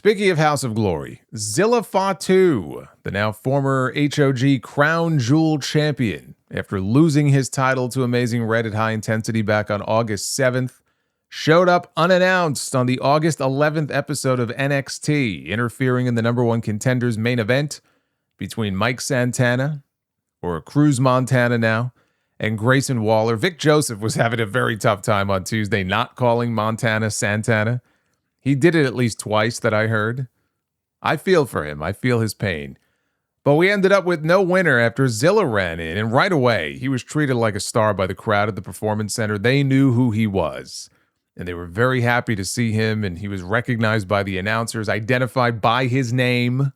Speaking of House of Glory, Zilla Fatu, the now former HOG Crown Jewel champion, after losing his title to Amazing Red at High Intensity back on August 7th, showed up unannounced on the August 11th episode of NXT, interfering in the number one contenders main event between Mike Santana, or Cruz Montana now, and Grayson Waller. Vic Joseph was having a very tough time on Tuesday not calling Montana Santana. He did it at least twice that I heard. I feel for him. I feel his pain. But we ended up with no winner after Zilla ran in, and right away, he was treated like a star by the crowd at the Performance Center. They knew who he was, and they were very happy to see him, and he was recognized by the announcers, identified by his name.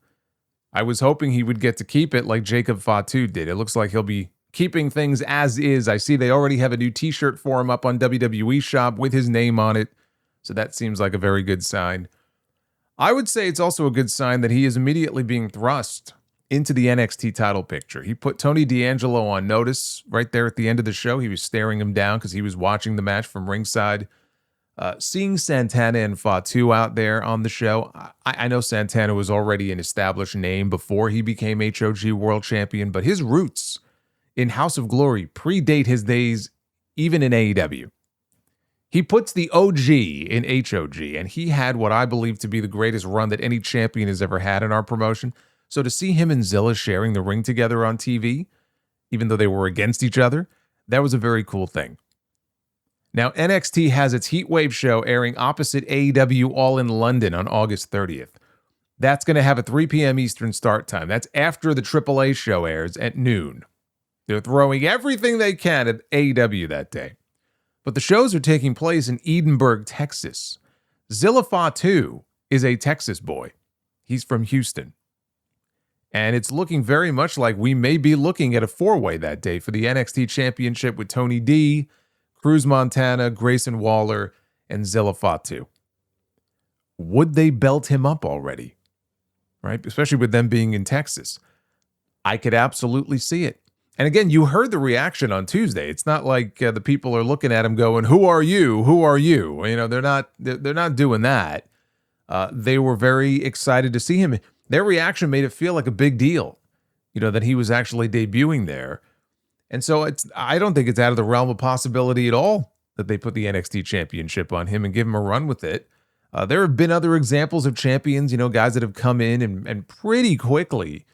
I was hoping he would get to keep it like Jacob Fatu did. It looks like he'll be keeping things as is. I see they already have a new t-shirt for him up on WWE Shop with his name on it. So that seems like a very good sign. I would say it's also a good sign that he is immediately being thrust into the NXT title picture. He put Tony D'Angelo on notice right there at the end of the show. He was staring him down because he was watching the match from ringside. Seeing Santana and Fatu out there on the show, I know Santana was already an established name before he became HOG World Champion, but his roots in House of Glory predate his days even in AEW. He puts the OG in HOG, and he had what I believe to be the greatest run that any champion has ever had in our promotion. So to see him and Zilla sharing the ring together on TV, even though they were against each other, that was a very cool thing. Now, NXT has its Heatwave show airing opposite AEW All in London on August 30th. That's going to have a 3 p.m. Eastern start time. That's after the AAA show airs at noon. They're throwing everything they can at AEW that day. But the shows are taking place in Edinburgh, Texas. Zilla Fatu is a Texas boy. He's from Houston. And it's looking very much like we may be looking at a four-way that day for the NXT Championship with Tony D, Cruz Montana, Grayson Waller, and Zilla Fatu. Would they belt him up already? Right? Especially with them being in Texas. I could absolutely see it. And again, you heard the reaction on Tuesday. It's not like the people are looking at him going, "Who are you? Who are you?" You know, they're not doing that. They were very excited to see him. Their reaction made it feel like a big deal, you know, that he was actually debuting there. And so I don't think it's out of the realm of possibility at all that they put the NXT Championship on him and give him a run with it. There have been other examples of champions, you know, guys that have come in and pretty quickly,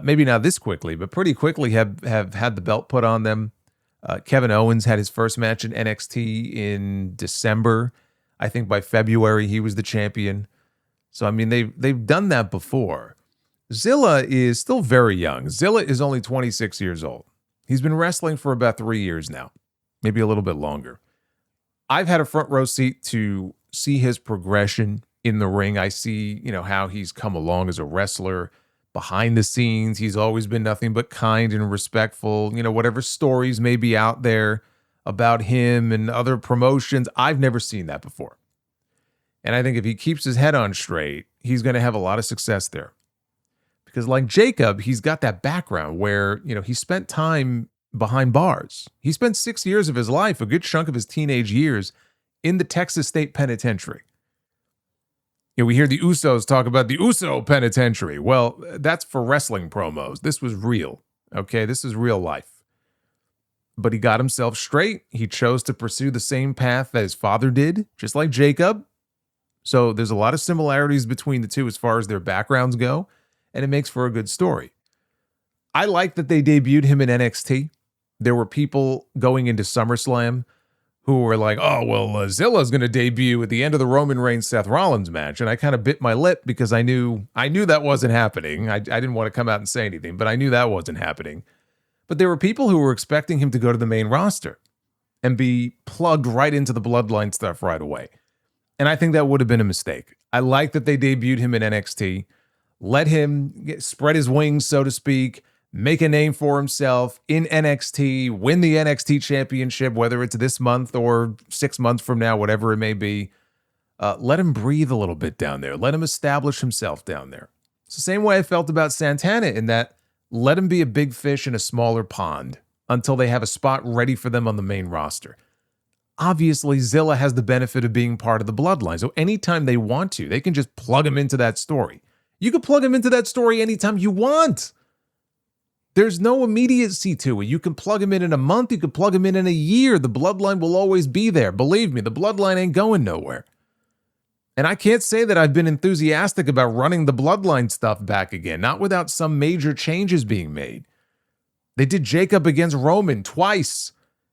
maybe not this quickly, but pretty quickly have had the belt put on them. Kevin Owens had his first match in NXT in December. I think by February he was the champion. So I mean they've done that before. Zilla is still very young. Zilla is only 26 years old. He's been wrestling for about 3 years now, maybe a little bit longer. I've had a front row seat to see his progression in the ring. I see, you know, how he's come along as a wrestler. Behind the scenes, he's always been nothing but kind and respectful. You know, whatever stories may be out there about him and other promotions, I've never seen that before. And I think if he keeps his head on straight, he's going to have a lot of success there. Because like Jacob, he's got that background where, you know, he spent time behind bars. He spent 6 years of his life, a good chunk of his teenage years, in the Texas State Penitentiary. You know, we hear the Usos talk about the Uso Penitentiary. Well, that's for wrestling promos. This was real, okay? This is real life. But he got himself straight. He chose to pursue the same path that his father did, just like Jacob. So there's a lot of similarities between the two as far as their backgrounds go, and it makes for a good story. I like that they debuted him in NXT. There were people going into SummerSlam who were like, "Oh, well, Zilla's going to debut at the end of the Roman Reigns-Seth Rollins match." And I kind of bit my lip because I knew that wasn't happening. I didn't want to come out and say anything, but I knew that wasn't happening. But there were people who were expecting him to go to the main roster and be plugged right into the Bloodline stuff right away. And I think that would have been a mistake. I like that they debuted him in NXT, let him spread his wings, so to speak, make a name for himself in NXT, win the NXT championship, whether it's this month or 6 months from now, whatever it may be. Let him breathe a little bit down there. Let him establish himself down there. It's the same way I felt about Santana in that let him be a big fish in a smaller pond until they have a spot ready for them on the main roster. Obviously, Zilla has the benefit of being part of the Bloodline, so anytime they want to, they can just plug him into that story. You can plug him into that story anytime you want. There's no immediacy to it. You can plug him in a month, you can plug him in a year. The Bloodline will always be there. Believe me, the Bloodline ain't going nowhere. And I can't say that I've been enthusiastic about running the Bloodline stuff back again, not without some major changes being made. They did Jacob against Roman twice,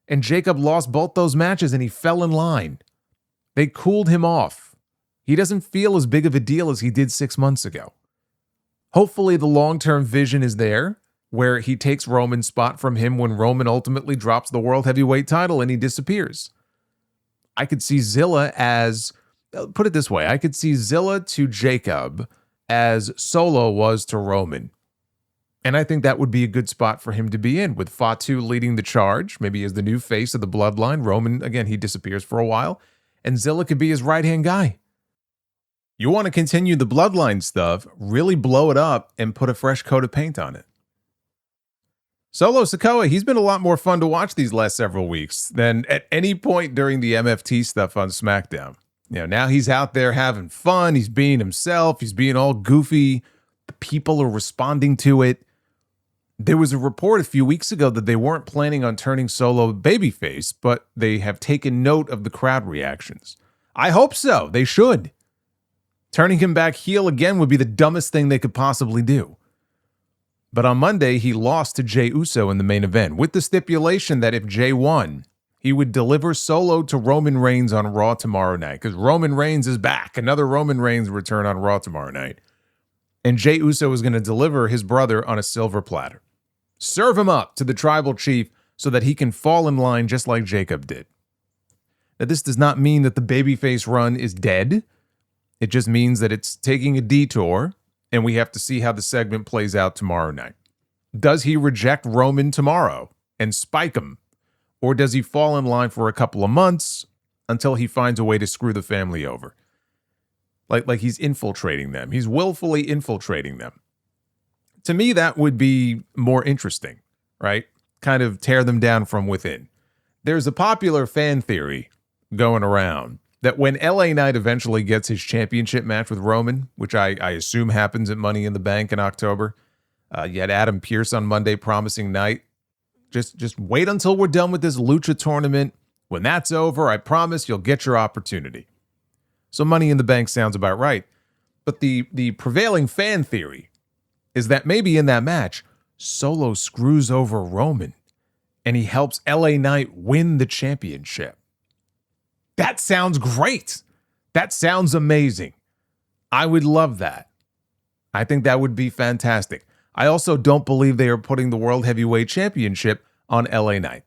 and Jacob lost both those matches and he fell in line. They cooled him off. He doesn't feel as big of a deal as he did 6 months ago. Hopefully the long-term vision is there, where he takes Roman's spot from him when Roman ultimately drops the World Heavyweight title and he disappears. I could see Zilla as, put it this way, I could see Zilla to Jacob as Solo was to Roman. And I think that would be a good spot for him to be in, with Fatu leading the charge, maybe as the new face of the Bloodline. Roman, again, he disappears for a while, and Zilla could be his right-hand guy. You want to continue the Bloodline stuff, really blow it up, and put a fresh coat of paint on it. Solo Sikoa, he's been a lot more fun to watch these last several weeks than at any point during the MFT stuff on SmackDown. Now he's out there having fun, he's being himself, he's being all goofy, the people are responding to it. There was a report a few weeks ago that they weren't planning on turning Solo babyface, but they have taken note of the crowd reactions. I hope so. They should. Turning him back heel again would be the dumbest thing they could possibly do. But on Monday, he lost to Jey Uso in the main event, with the stipulation that if Jey won, he would deliver Solo to Roman Reigns on Raw tomorrow night, because Roman Reigns is back. Another Roman Reigns return on Raw tomorrow night. And Jey Uso is going to deliver his brother on a silver platter. Serve him up to the tribal chief so that he can fall in line just like Jacob did. Now, this does not mean that the babyface run is dead. It just means that it's taking a detour, and we have to see how the segment plays out tomorrow night. Does he reject Roman tomorrow and spike him? Or does he fall in line for a couple of months until he finds a way to screw the family over? Like he's infiltrating them. He's willfully infiltrating them. To me, that would be more interesting, right? Kind of tear them down from within. There's a popular fan theory going around that when LA Knight eventually gets his championship match with Roman, which I assume happens at Money in the Bank in October, you had Adam Pearce on Monday promising Knight, just wait until we're done with this Lucha tournament. When that's over, I promise you'll get your opportunity. So Money in the Bank sounds about right. But the prevailing fan theory is that maybe in that match, Solo screws over Roman and he helps LA Knight win the championship. That sounds great. That sounds amazing. I would love that. I think that would be fantastic. I also don't believe they are putting the World Heavyweight Championship on LA Knight.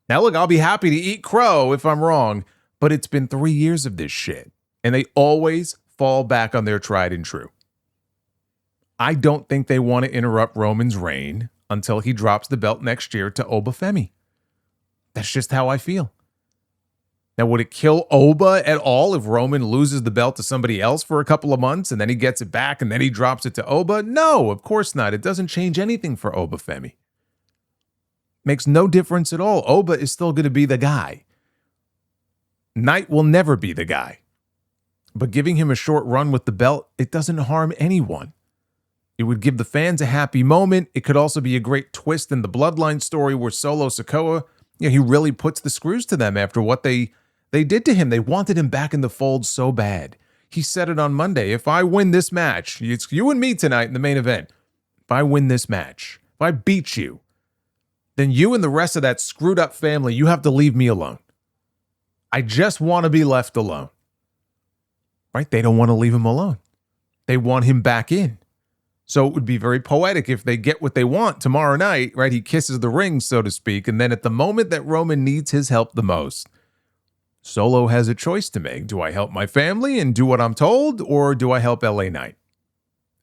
Now look, I'll be happy to eat crow if I'm wrong, but it's been 3 years of this shit, and they always fall back on their tried and true. I don't think they want to interrupt Roman's reign until he drops the belt next year to Oba Femi. That's just how I feel. Now, would it kill Oba at all if Roman loses the belt to somebody else for a couple of months and then he gets it back and then he drops it to Oba? No, of course not. It doesn't change anything for Oba Femi. Makes no difference at all. Oba is still going to be the guy. Knight will never be the guy. But giving him a short run with the belt, it doesn't harm anyone. It would give the fans a happy moment. It could also be a great twist in the Bloodline story where Solo Sikoa, he really puts the screws to them after what they did to him. They wanted him back in the fold so bad. He said it on Monday. If I win this match, it's you and me tonight in the main event. If I win this match, if I beat you, then you and the rest of that screwed up family, you have to leave me alone. I just want to be left alone. Right? They don't want to leave him alone. They want him back in. So it would be very poetic if they get what they want tomorrow night, right? He kisses the ring, so to speak. And then at the moment that Roman needs his help the most, Solo has a choice to make. Do I help my family and do what I'm told, or do I help LA Knight?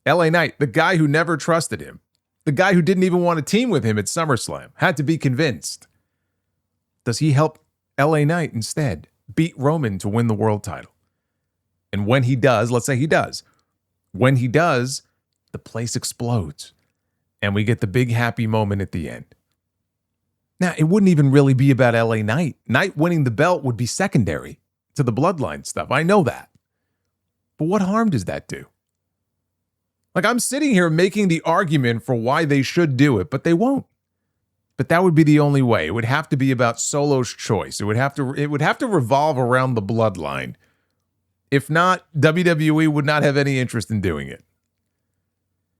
LA Knight, the guy who never trusted him, the guy who didn't even want to team with him at SummerSlam, had to be convinced. Does he help LA Knight instead beat Roman to win the world title? And when he does, let's say he does, when he does, the place explodes and we get the big happy moment at the end. Now, it wouldn't even really be about LA Knight. Knight winning the belt would be secondary to the Bloodline stuff. I know that. But what harm does that do? Like, I'm sitting here making the argument for why they should do it, but they won't. But that would be the only way. It would have to be about Solo's choice. It would have to revolve around the Bloodline. If not, WWE would not have any interest in doing it.